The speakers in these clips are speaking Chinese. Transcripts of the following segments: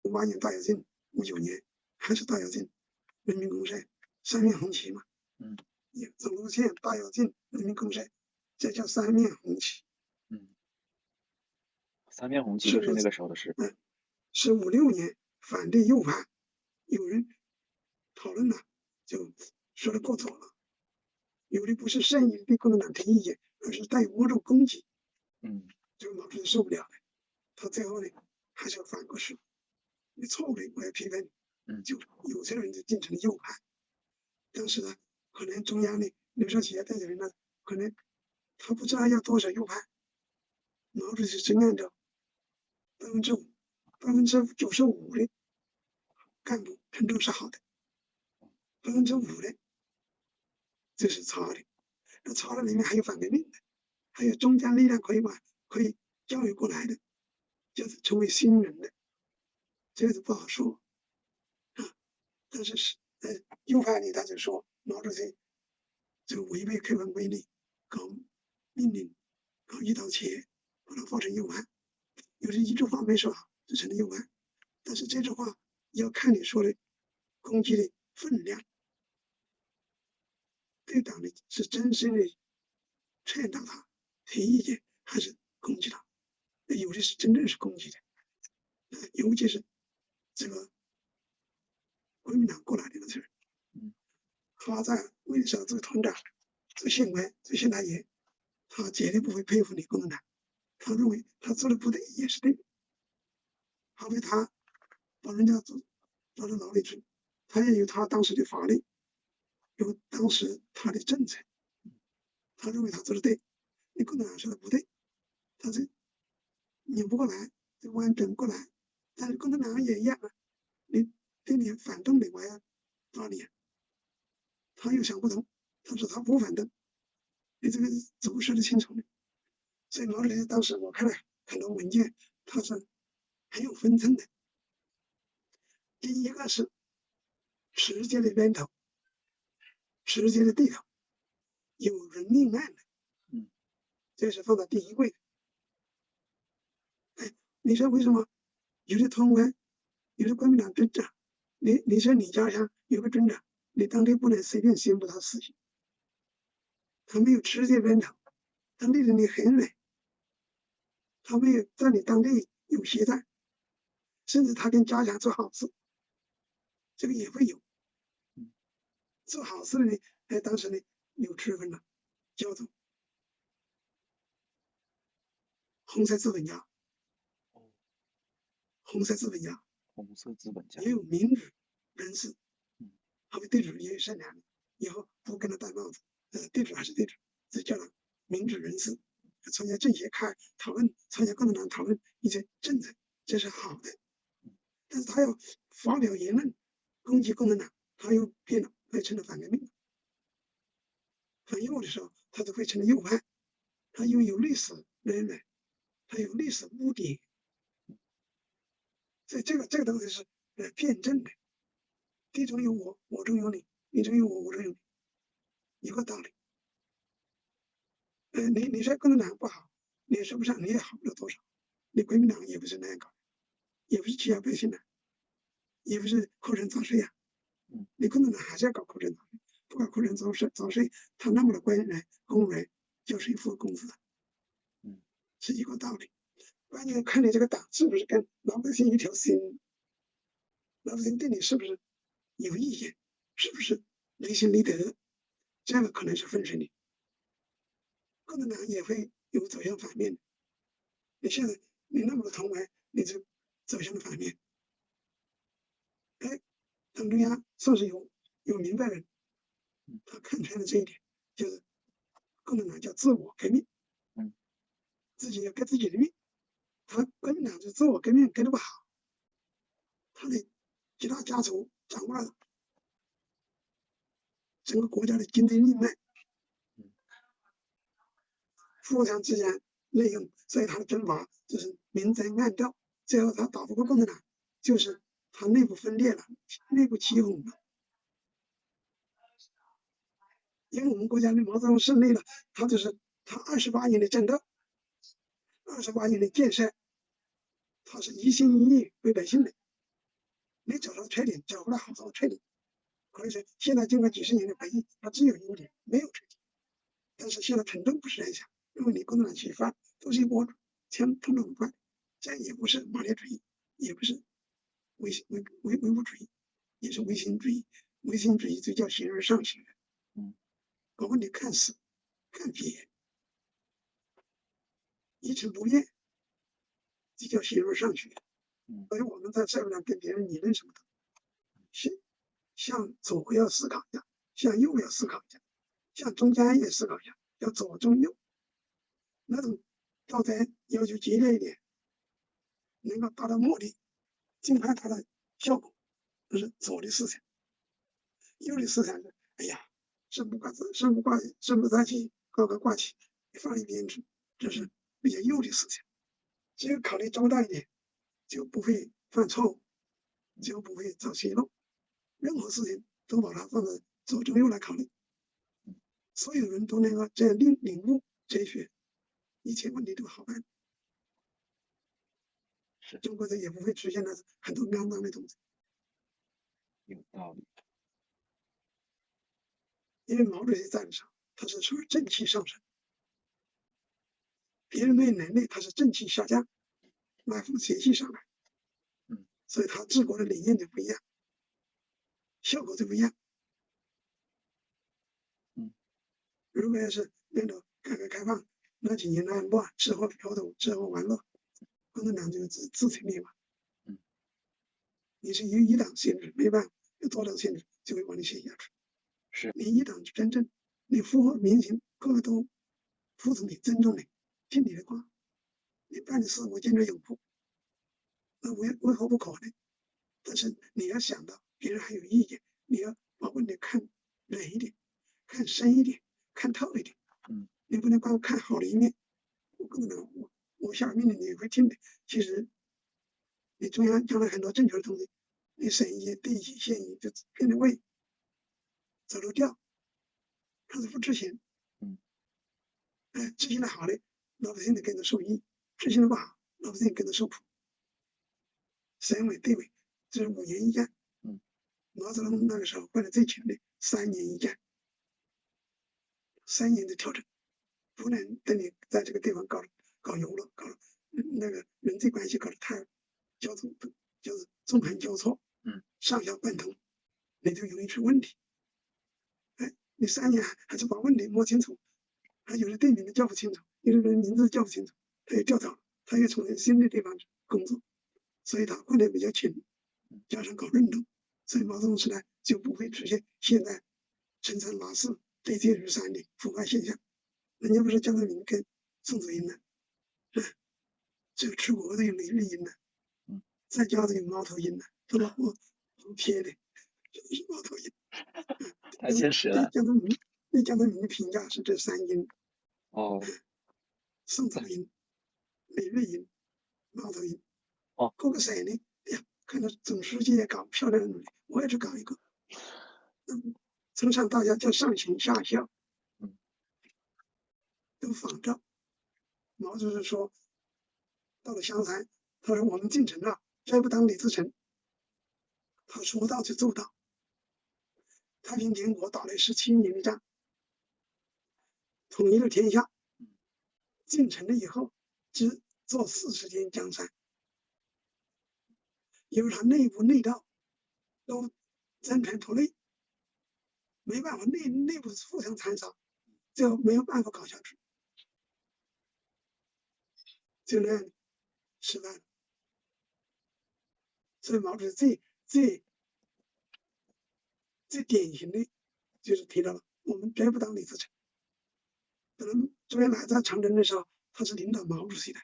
58年大跃进，59年还是大跃进，人民公社三面红旗嘛。总路线、大跃进、人民公社，这叫三面红旗。三面红旗就是那个时候的事。是56年反对右派，有人讨论了，就说的过早了，有的不是善意对共产党提意见，而是带有某种攻击。这个毛主席受不了了，他最后呢还是要反过来，你错误的我要批判你。就有些人就进成了右派。当时呢，可能中央的刘少奇带着人呢，可能他不知道要多少右派，毛主席真按照95%的干部评论是好的，5%的这是差的。那差的里面还有反革命的，还有中间力量可以教育过来的，就是成为新人的，这个就不好说啊。但是右派里他就说毛主席就违背客观规律，搞命令，搞一刀切，把它放成右派。有的一句话没说好就成了右派，但是这句话要看你说的攻击的分量，对党的是真心的劝导他提意见，还是攻击他。有的是真正是攻击的，尤其是这个国民党过来的事儿，他在为了找这个团长、这个县官、这个县大爷，他绝对不会佩服你共产党，他认为他做的不对也是对的。好比他把人家抓到牢里去，他也有他当时的法律，有当时他的政策，他认为他做的对，你共产党说的不对，他是拧不过来，就弯转过来。但是共产党也一样啊，你对你反动的我要抓你，他又想不通，他说他不反动，你这个怎么说得清楚呢？所以毛主席当时我看了很多文件，他是很有分寸的。第一个是直接的源头，直接的对头，有人命案的，这是放到第一位的。哎，你说为什么有的通官，有的国民党军长，你说你家乡有个军长，你当地不能随便宣布他死刑，他没有直接源头，当地人离很远，他没有在你当地有协赞，甚至他跟家乡做好事，这个也会有。做好事的呢，当时呢有区分了，叫做红色资本家，红色资本家，也有民主人士，好比地主也有善良的，以后不跟他戴帽子，地主还是地主，这叫他民主人士，参加政协讨论，参加共产党讨论一些政策，这是好的。但是他要发表言论攻击共产党，他又变了，会成了反革命。反右的时候，他就会成了右派，他又有历史渊源，他有历史污点，所以这个东西是辩证的，地中有我，我中有你，你中有我，我中有你，一个道理。你说共产党不好，你说不上，你也好不了多少。你国民党也不是那样搞，也不是欺压百姓的，也不是扣人杂税啊。你共产党还是要搞扣人杂税，不搞扣人杂税，他那么多官员、公务员交税付工资的，是一个道理。关键看你这个党是不是跟老百姓一条心，老百姓对你是不是有意见，是不是离心离德，这个可能是分水岭。共产党也会有走向反面的。你现在你那么多同盟，你就走向了反面。党中央算是有明白人，他看穿了这一点，就是共产党叫自我革命，自己要革自己的命。他国民党是自我革命革得不好，他的几大家族掌握了整个国家的经济命脉，互相之间利用，所以他的征伐就是明争暗斗，最后他打不过共产党，就是他内部分裂了，内部起哄了。因为我们国家的毛泽东胜利了，他就是他28年的战斗，28年的建设，他是一心一意为百姓的，你找到缺点，找不到好多缺点。可以说，现在经过几十年的回忆，它只有优点，没有缺点。但是现在群众不是这样想，因为你共产党起发都是一窝枪统统犯，这样也不是马列主义，也不是唯物主义，也是唯心主义。唯心主义就叫形而上学。把问题看死看扁，一成不变，这叫形而上学。所以我们在社会上跟别人理论什么的，向左要思考一下，向右要思考一下，向中间也思考一下，要左中右。那种道德要求激烈一点，能够达到目的，尽快达到效果，这是左的思想。右的思想是，哎呀，身不在己，高高挂起，放一边去，这是比较右的思想。只有考虑周到一点，就不会犯错误，就不会走邪路。任何事情都把它放在左中右来考虑。所有人都能够这样领悟哲学，一切问题都好办。中国人也不会出现了很多肮脏的东西。有道理。因为毛主席在的时候，他是属于正气上升，别人没有能力，他是正气下降，外部邪气上来，所以他治国的理念就不一样，效果就不一样。如果要是那个改革开放那几年来乱，吃喝嫖赌，吃喝玩乐，共产党就自取灭亡。你是有一党限制，没办法，有多党限制就会把你陷下去。是你一党真正你符合民情，个个都服从你、尊重你、听你的话，你办的事我坚决拥护，那为何不可呢？但是你要想到别人还有意见，你要把问题看远一点，看深一点，看透一点。你不能光看好的一面。我下命令你会听的，其实你中央讲了很多正确的东西，你省一些、地一些、县一就变成位，走路调，他是不执行。执行的好的，老百姓得跟着受益；执行的不好，老百姓跟着受苦。省委、地委这是5年一届。毛泽东那个时候办的最勤的，3年一届，3年的调整，不能等你在这个地方搞油了，搞那个人际关系搞得太就是纵横交错，上下贯通，你就容易出问题。你3年还是把问题摸清楚，还有的队名都叫不清楚，有的人名字叫不清楚，他又调走了，他又从新的地方工作，所以他混得比较勤，加上搞运动，所以毛泽东时代就不会出现现在陈三拉四、对接如山的腐败现象。人家不是江泽民跟宋祖英呢，只有吃国的有李玉英呢，在家的有猫头鹰呢，他老婆贴的，是猫头鹰。太现实了。对江泽民的评价是这3鹰。宋祖英、李玉英、猫头鹰。各个省呢，哎呀，看到总书记也搞漂亮的努力，我也去搞一个。从上到下叫上行下效，都仿照。毛主席说，到了香山，他说我们进城了，再不当李自成。他说到就做到。太平天国打了17年的仗，统一了天下。进城了以后，只做40天江山。因为他内部内道都争权夺利，没办法，内部互相残杀，就没有办法搞下去，就那样失败了。所以毛主席最典型的就是提到了，我们绝不当李自成。可能周恩来在长征的时候，他是领导毛主席的，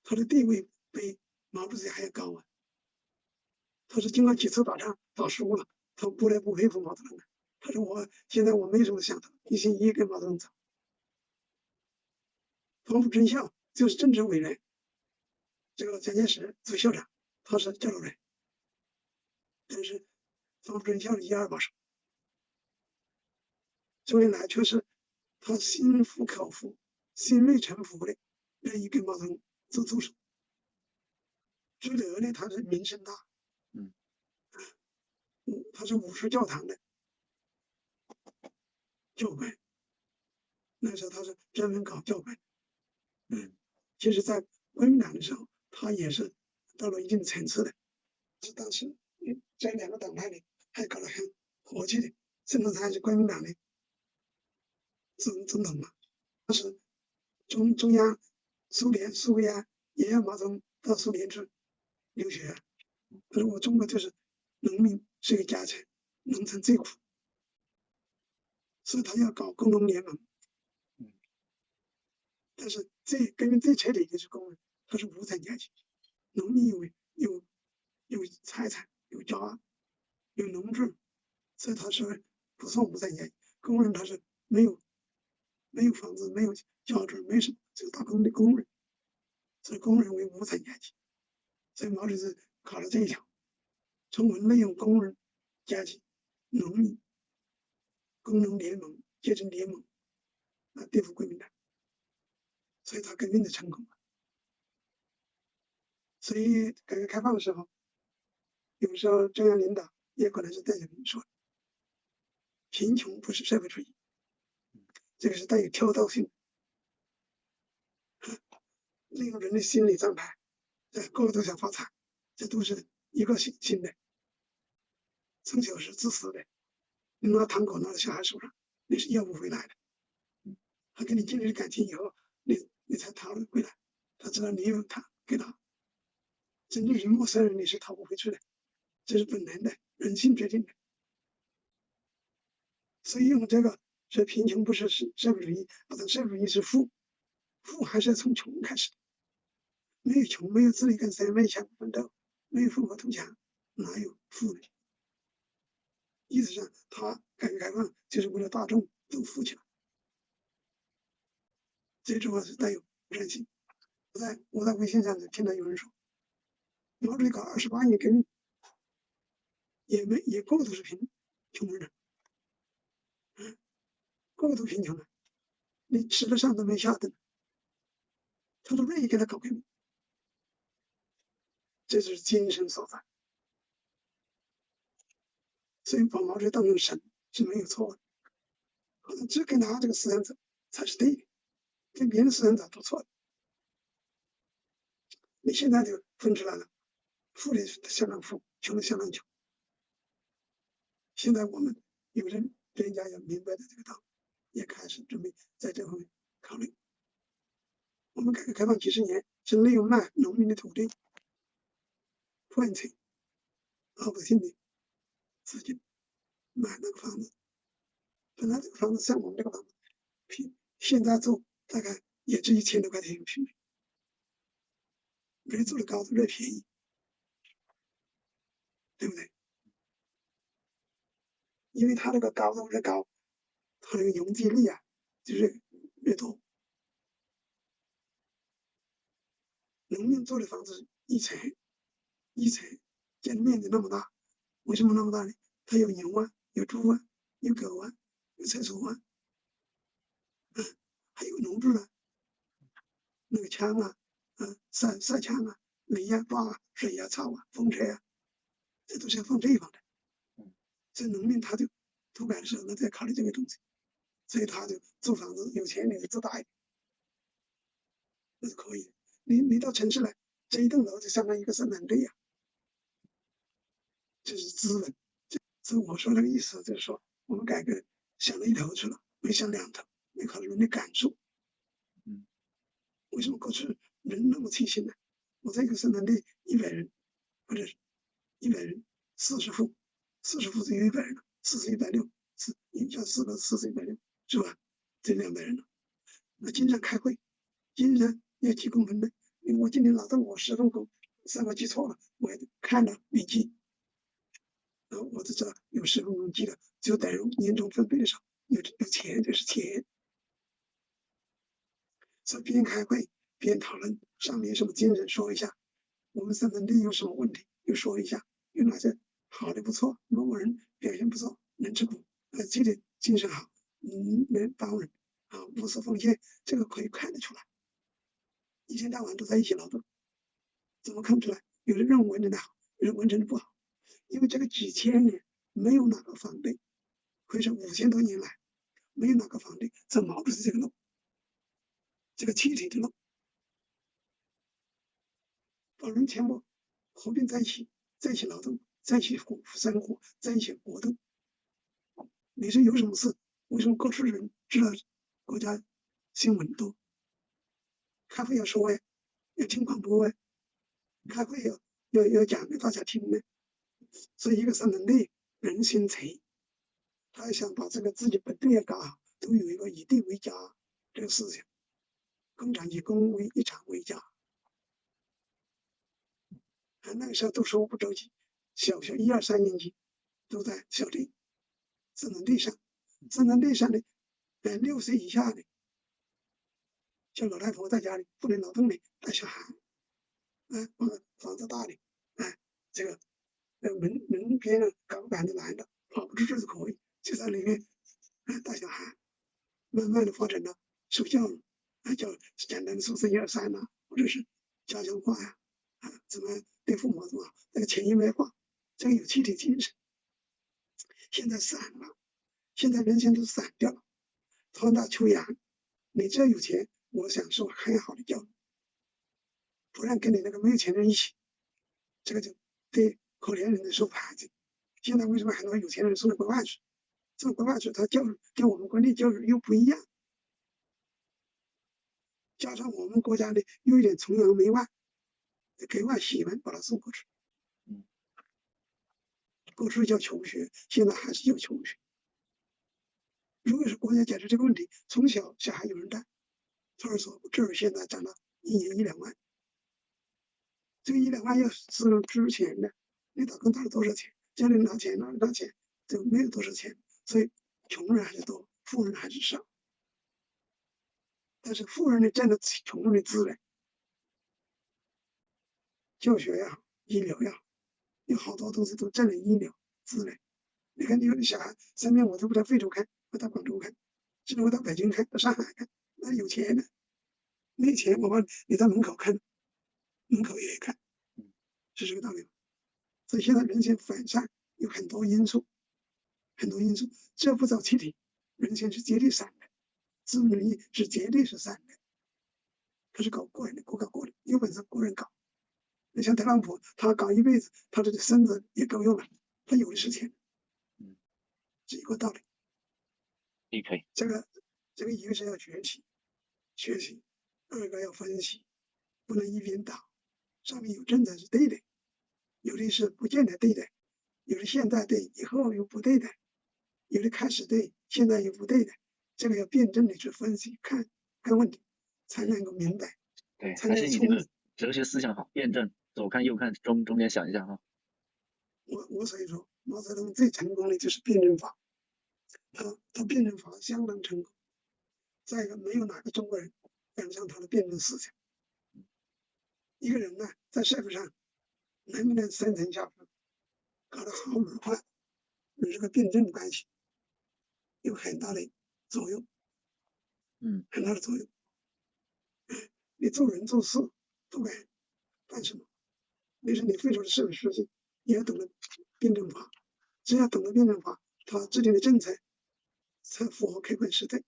他的地位比毛主席还要高啊。他是经过几次打仗打输了，他不得不佩服毛泽东的。他说现在我没什么想法，一心一意跟毛泽东走。黄埔军校就是政治委员，这个蒋介石做校长，他是教导人，但是黄埔军校的1、2把手。周恩来却是他心服口服、心悦诚服的，愿意跟毛泽东做助手。朱德呢，他是名声大，他是武士教堂的教官，那时候他是专门搞教官。其实在国民党的时候，他也是到了一定层次的，是当时在两个党派里还搞得很和气的，甚至他还是国民党的总统嘛。当时中央苏维埃也要毛泽东到苏联去留学，他说我中国就是农民是一个家产，农村最苦，所以他要搞工农联盟。但是根本最彻底的是工人，他是无产阶级，农民有财产，有家，有农具，所以他是不算无产阶级。工人他是没有房子，没有家具，没什么，只有打工的工人，所以工人为无产阶级。所以毛主席考了这一条，充分利用工人阶级、农民、工农联盟、阶级联盟对付国民党，所以他革命的成功。所以改革开放的时候，有时候中央领导也可能是带着人说，贫穷不是社会主义，这个是带有挑逗性的，利用人的心理状态，个个都想发财，这都是一个性的，从小是自私的，你拿糖果拿到小孩手上，你是要不回来的。他跟你建立了感情以后，你才讨回来，他知道你有他给他，真正是陌生人你是讨不回去的，这是本能的，人性决定的。所以用这个说贫穷不是社会主义，社会主义是富还是要从穷开始，没有穷，没有自力更生，没有相互奋斗，没有烽火图强，哪有富呢？意思上，他改革开放就是为了大众都富起来，这句话是带有挑战性。我在微信上听到有人说，毛主席搞28年革命，也个个都是穷人，个个都贫穷了，你吃得上都没下的，他都愿意给他搞革命，这就是精神所在。所以把毛主席当成神是没有错的，可能只跟他这个思想者才是对的，跟别人思想者都错的。你现在就分出来了，富的相当富，穷的相当穷。现在我们有人家也明白的这个道理，也开始准备在这方面考虑。我们改革开放几十年是利用卖农民的土地换取老百姓的资金买那个房子，本来这个房子像我们这个房子，现在做大概也值1000多块钱一个平米，越做的高的越便宜，对不对？因为它这个高度越高，它那个容积力就是越多。农民做的房子一层建的面积那么大，为什么那么大呢？它有牛有猪有狗有厕所还有农具那个枪塞枪煤抓水草风车这都是要放这一方的。所以农民他就土改的时候呢，在考虑这个东西，所以他就做房子，有钱你就做大一点，那是可以的。你到城市来，这一栋楼就相当于一个生产队这是资本。所以我说那个意思就是说，我们改革想了一头去了，没想两头，没考虑人的感受。为什么过去人那么细心呢？我这个生产队100人，或者是100人，40户，40户就有100人了，40、160，一下4个40、160，是吧？这200人了。那经常开会，经常要记工分的。我今天劳动我10份工，3个记错了，我看了笔记，然后我就知道有10份工记了，就等于年终分配的时候有钱就是钱。所以边开会边讨论上面什么精神，说一下我们生产队有什么问题，又说一下有哪些好的不错，某某人表现不错，能吃苦，这个精神好，能帮人无私奉献，这个可以看得出来。一天到晚都在一起劳动，怎么看不出来？有的人文成的好，有人文成的不好，因为这个几千年没有哪个皇帝，或者5000多年来，没有哪个皇帝在冒出这个漏，这个气体的漏，把人全部合并在一起，在一起劳动，在一起生活，在一起活动。你说有什么事？为什么各处人知道国家新闻多？开会要说呀，要听广播呀，开会要讲给大家听呢。所以一个是能力人心齐，他想把这个自己本地也搞好，都有一个以地为家这个思想，工厂以工为一厂为家。那个时候都手不着急，小学1、2、3年级都在校地、智能地上，智能地上的6岁以下的，叫老太婆在家里不能劳动的带小孩，房子大的，这个门边上搞板的男的跑不出去就可以，就在里面带小孩，慢慢的发展到受教育，叫简单的数字1、2、3呐，或者是家乡话呀，怎么对父母怎么那个潜移默化，这个有集体精神。现在散了，现在人心都散掉了，团大求养，你只要有钱，我想受很好的教育，不然跟你那个没有钱人一起，这个就对可怜人的收牌子。现在为什么很多有钱人送了国外去？送国外去，他教育跟我们国内教育又不一样，加上我们国家的有一点崇洋媚外，格外喜欢把他送过去。过去叫求学，现在还是叫求学。如果是国家解决这个问题，从小小孩有人带，托儿所这儿现在涨到1年1、2万，这个1、2万要是值钱的，你打工打了多少钱？家里拿钱哪里拿钱？就没有多少钱，所以穷人还是多，富人还是少。但是富人呢占了穷人的资源，教学也好，医疗也好，有好多东西都占了医疗资源。你看，有的小孩3天我都不到非洲看，不到广州看，只能我到北京看，到上海看，那有钱的，没钱我问你在门口看，门口也看，是这个道理。所以现在人性反善有很多因素，很多因素，这不找气体，人性是接力散的，资本主义是绝对是散的，他是搞个人的，不搞个人，有本事个人搞。你像特朗普，他搞一辈子，他这个孙子也够用了，他有的是钱，是一个道理。可以。这个一个是要学习，二个要分析，不能一边倒。上面有政策是对的，有的是不见得对的，有的现在对，以后又不对的，有的开始对，现在又不对的。这个要辩证的去分析看问题，才能够明白。对，还是你这个哲学思想好，辩证，左看右看，中间想一下哈。我所以说，毛泽东最成功的就是辩证法，他辩证法相当成功。再一个，没有哪个中国人赶上他的辩证思想。一个人呢，在社会上能不能生存下去，搞得好与坏，与这个辩证关系有很大的作用，很大的作用。你做人做事，不管干什么，你说你非洲的社会事情，也要懂得辩证法。只要懂得辩证法，他制定的政策才符合客观实在，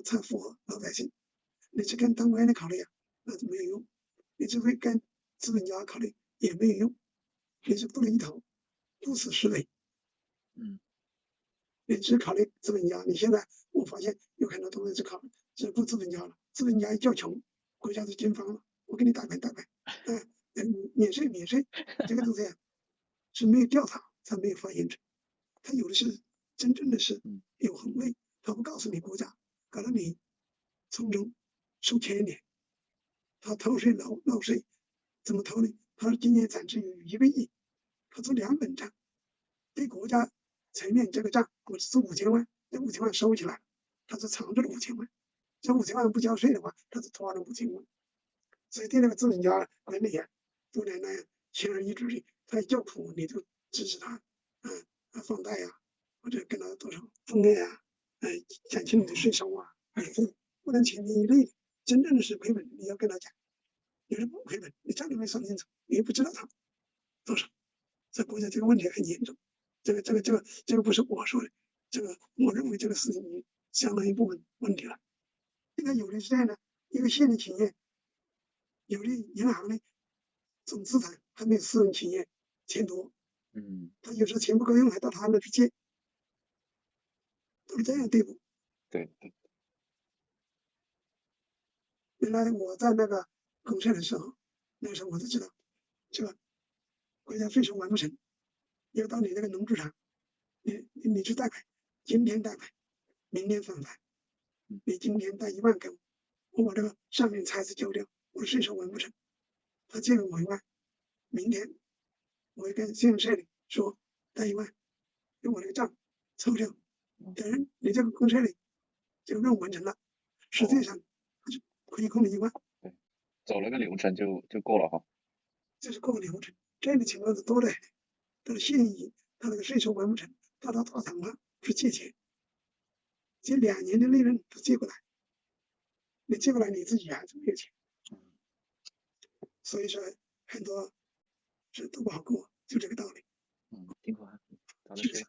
才符合老百姓。你只跟当官的考虑啊，那就没有用；你只会跟资本家考虑也没有用。你是不离头，不死实为。你只考虑资本家，你现在我发现有很多东西只顾资本家了，资本家一叫穷，国家就军方了，我给你打款，免税，这个东西是没有调查才没有发现出，他有的是真正的是有红利，他不告诉你国家，搞得你从中受牵连。他偷税漏税怎么偷呢？他今年产值有1个亿，他做2本账，对国家层面这个账我是做5000万，这5000万收起来，他是藏着了5000万，这5000万不交税的话，他是拖了5000万。所以对那个资本家管理啊，不能那样轻而易举的，他一叫苦你就支持他，放贷呀，或者跟他多少分配啊，减轻你的税收啊，不能千篇一律的。真正的是亏本，你要跟他讲，有的不亏本，你账都没算清楚，你也不知道他多少。这国家这个问题很严重，这个不是我说的，这个我认为这个事情已经相当一部分问题了。现在有的是这样的，一个县的企业，有的银行呢总资产还没有私人企业钱多，他有时候钱不够用，还到他那去借，到了这样地步。对。原来我在那个公社的时候，那个时候我就知道，这个国家税收完不成，要到你那个农主场，你去贷款，今天贷款，明天返还。你今天贷1万给我，我把这个上面差事交掉，我的税收完不成，他借给我1万，明天我会跟信用社里说贷1万，用我这个账抽掉，等于你这个公社里这个任务完成了，实际上他就亏空了1万。走了个流程就过了哈。这是过流程，这样的情况是多的。到了县一，他那个税收完不成，到他大厂了去借钱，借2年的利润都借过来，你借过来你自己还是没有钱，所以说很多事都不好过，就这个道理。挺好，早点睡。